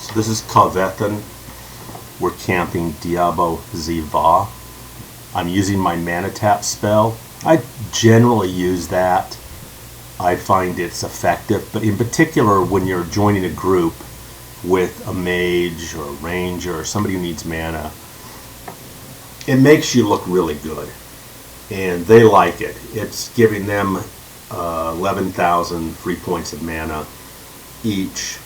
So this is Ka Vethan. We're camping Diabo Ziva. I'm using my mana tap spell. I generally use that. I find it's effective, but in particular when you're joining a group with a mage or a ranger or somebody who needs mana, it makes you look really good. And they like it. It's giving them 11,000 free points of mana each.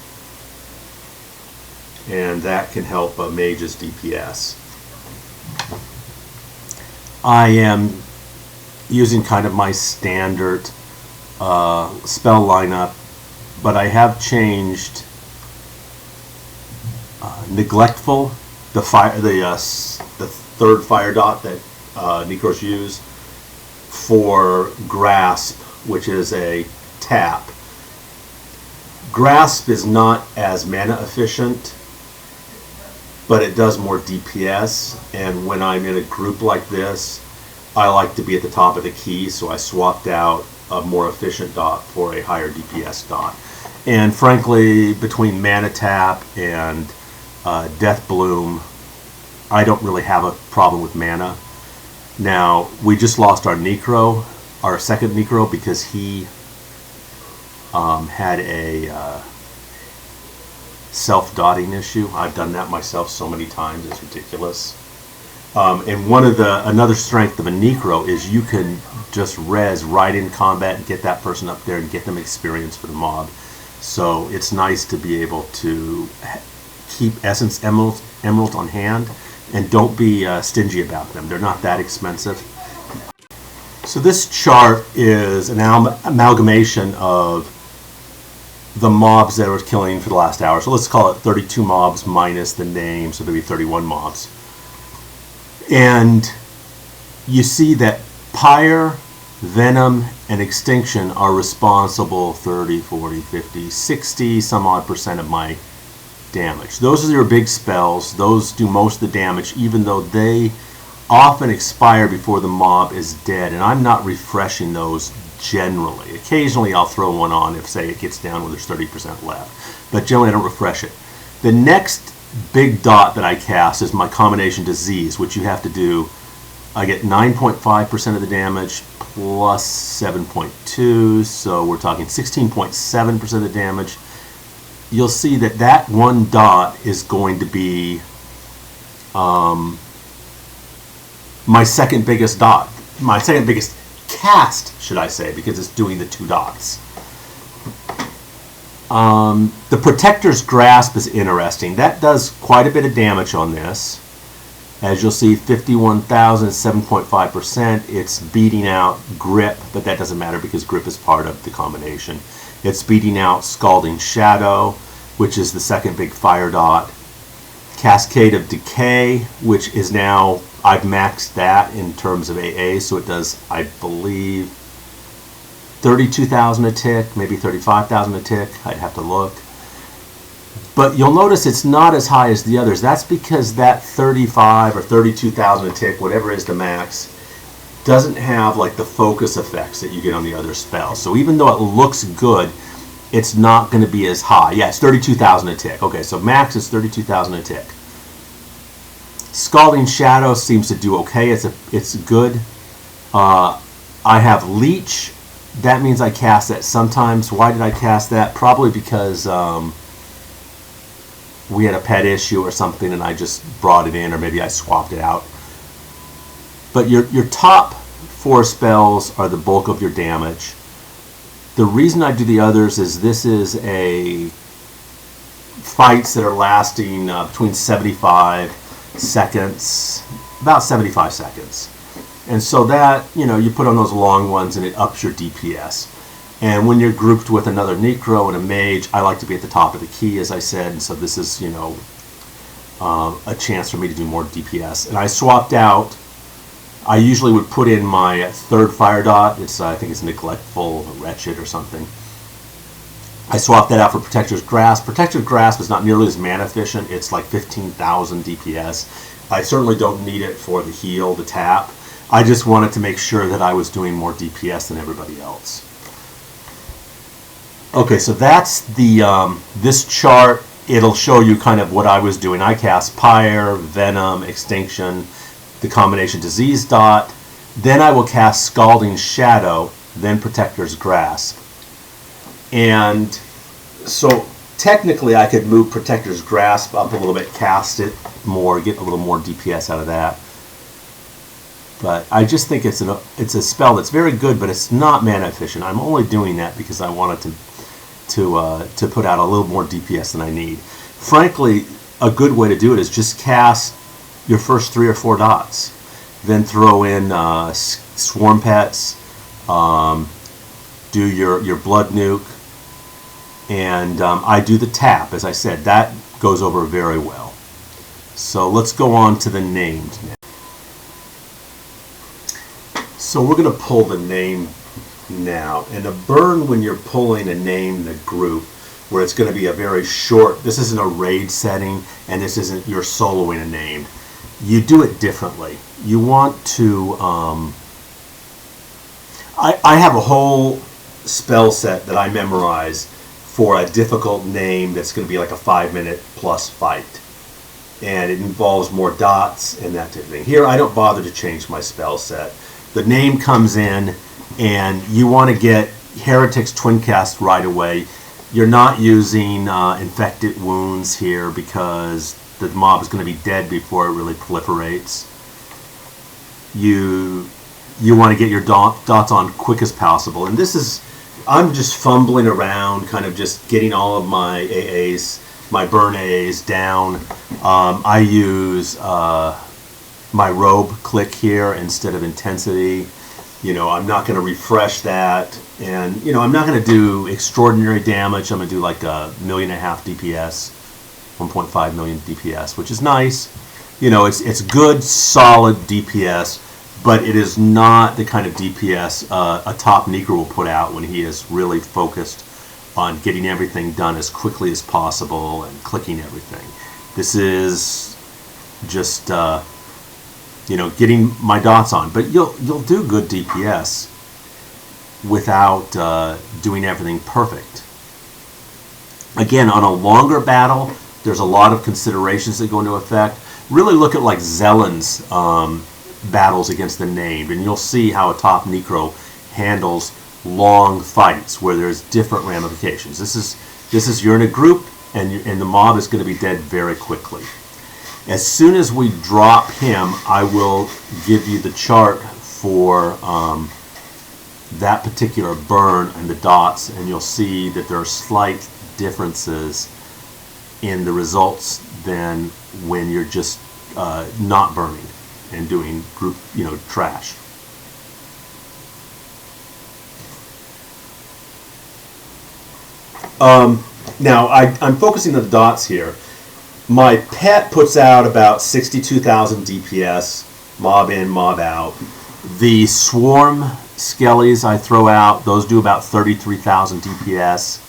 And that can help a mage's DPS. I am using kind of my standard spell lineup, but I have changed Neglectful, the third fire dot that Necros use, for Grasp, which is a tap. Grasp is not as mana efficient, but it does more DPS, and when I'm in a group like this, I like to be at the top of the key, so I swapped out a more efficient dot for a higher DPS dot. And frankly, between Mana Tap and Death Bloom, I don't really have a problem with mana. Now, we just lost our Necro, our second Necro, because he had a self-dotting issue. I've done that myself so many times, it's ridiculous. And another strength of a Necro is you can just res right in combat and get that person up there and get them experience for the mob. So it's nice to be able to keep Essence Emerald on hand, and don't be stingy about them. They're not that expensive. So this chart is an amalgamation of the mobs that I was killing for the last hour. So let's call it 32 mobs minus the name, so there'll be 31 mobs. And you see that Pyre, Venom, and Extinction are responsible 30, 40, 50, 60 some odd percent of my damage. Those are your big spells. Those do most of the damage, even though they often expire before the mob is dead, and I'm not refreshing those generally. Occasionally I'll throw one on if, say, it gets down when there's 30% left, but generally I don't refresh it. The next big dot that I cast is my Combination Disease, which you have to do. I get 9.5% of the damage plus 7.2, so we're talking 16.7% of the damage. You'll see that that one dot is going to be my second biggest dot, my second biggest cast, should I say, because it's doing the two dots. The Protector's Grasp is interesting. That does quite a bit of damage on this. As you'll see, 51,000, 7.5%. It's beating out Grip, but that doesn't matter because Grip is part of the combination. It's beating out Scalding Shadow, which is the second big fire dot. Cascade of Decay, which is now, I've maxed that in terms of AA, so it does, I believe, 32,000 a tick, maybe 35,000 a tick. I'd have to look. But you'll notice it's not as high as the others. That's because that 35 or 32,000 a tick, whatever is the max, doesn't have like the focus effects that you get on the other spells. So even though it looks good, it's not going to be as high. Yeah, it's 32,000 a tick. Okay, so max is 32,000 a tick. Scalding Shadow seems to do okay. It's good. I have Leech. That means I cast that sometimes. Why did I cast that? Probably because we had a pet issue or something and I just brought it in, or maybe I swapped it out. But your top four spells are the bulk of your damage. The reason I do the others is this is a fights that are lasting between 75 seconds, about 75 seconds. And so that, you put on those long ones and it ups your DPS. And when you're grouped with another Necro and a Mage, I like to be at the top of the key, as I said, and so this is, a chance for me to do more DPS. And I swapped out, I usually would put in my third fire dot. It's I think it's Neglectful or Wretched or something. I swapped that out for Protector's Grasp. Protector's Grasp is not nearly as mana efficient. It's like 15,000 DPS. I certainly don't need it for the heal, the tap. I just wanted to make sure that I was doing more DPS than everybody else. Okay, so that's the this chart it'll show you kind of what I was doing. I cast Pyre, Venom, Extinction, the combination Disease Dot. Then I will cast Scalding Shadow, then Protector's Grasp. And so technically I could move Protector's Grasp up a little bit, cast it more, get a little more DPS out of that. But I just think it's a spell that's very good, but it's not mana efficient. I'm only doing that because I wanted to put out a little more DPS than I need. Frankly, a good way to do it is just cast your first 3 or 4 dots. Then throw in Swarm Pets, do your Blood Nuke, and I do the tap. As I said, that goes over very well. So let's go on to the named now. So we're going to pull the name now. And a burn, when you're pulling a name in a group, where it's going to be a very short, this isn't a raid setting, and this isn't you're soloing a name. You do it differently. You want to, I have a whole spell set that I memorize for a difficult name that's going to be like a 5-minute plus fight. And it involves more dots and that type of thing. Here, I don't bother to change my spell set. The name comes in, and you want to get Heretic's Twin Cast right away. You're not using Infected Wounds here because the mob is going to be dead before it really proliferates. You want to get your dots on quick as possible. And this is, I'm just fumbling around, kind of just getting all of my AAs, my burn AAs down. I use my robe click here instead of intensity. You know, I'm not going to refresh that, and you know, I'm not going to do extraordinary damage. I'm going to do like 1.5 million DPS, 1.5 million DPS, which is nice. You know, it's good, solid DPS, but it is not the kind of DPS a top Necro will put out when he is really focused on getting everything done as quickly as possible and clicking everything. This is just you know, getting my dots on, but you'll do good DPS without doing everything perfect. Again, on a longer battle, there's a lot of considerations that go into effect. Really look at like Zellen's battles against the named, and you'll see how a top Necro handles long fights where there's different ramifications. This is you're in a group, and the mob is going to be dead very quickly. As soon as we drop him, I will give you the chart for that particular burn and the dots, and you'll see that there are slight differences in the results than when you're just not burning and doing group, you know, trash. Now I'm focusing on the dots here. My pet puts out about 62,000 DPS, mob in, mob out. The swarm skellies I throw out, those do about 33,000 DPS.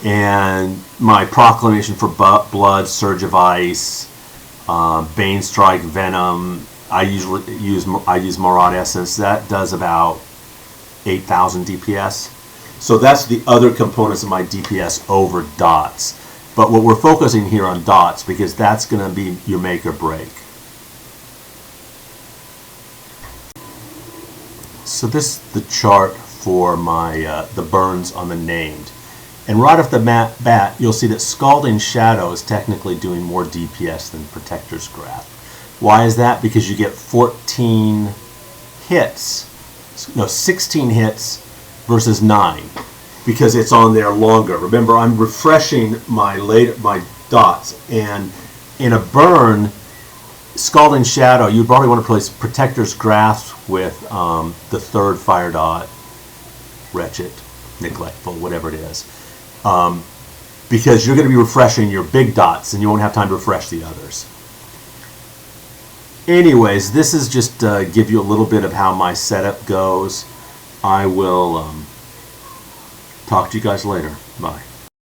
And my proclamation for blood, surge of ice, bane strike, venom. I usually use Maraude essence. That does about 8,000 DPS. So that's the other components of my DPS over dots. But what we're focusing here on dots because that's going to be your make or break. So this is the chart for my the burns on the named. And right off the bat, you'll see that Scalding Shadow is technically doing more DPS than Protector's Grasp. Why is that? Because you get 14 hits, no, 16 hits versus 9. Because it's on there longer. Remember, I'm refreshing my dots, and in a burn, Scalding Shadow, you probably want to place Protector's Grasp with the 3rd fire dot, Wretched, Neglectful, whatever it is, because you're going to be refreshing your big dots, and you won't have time to refresh the others. Anyways, this is just to give you a little bit of how my setup goes. I will talk to you guys later. Bye.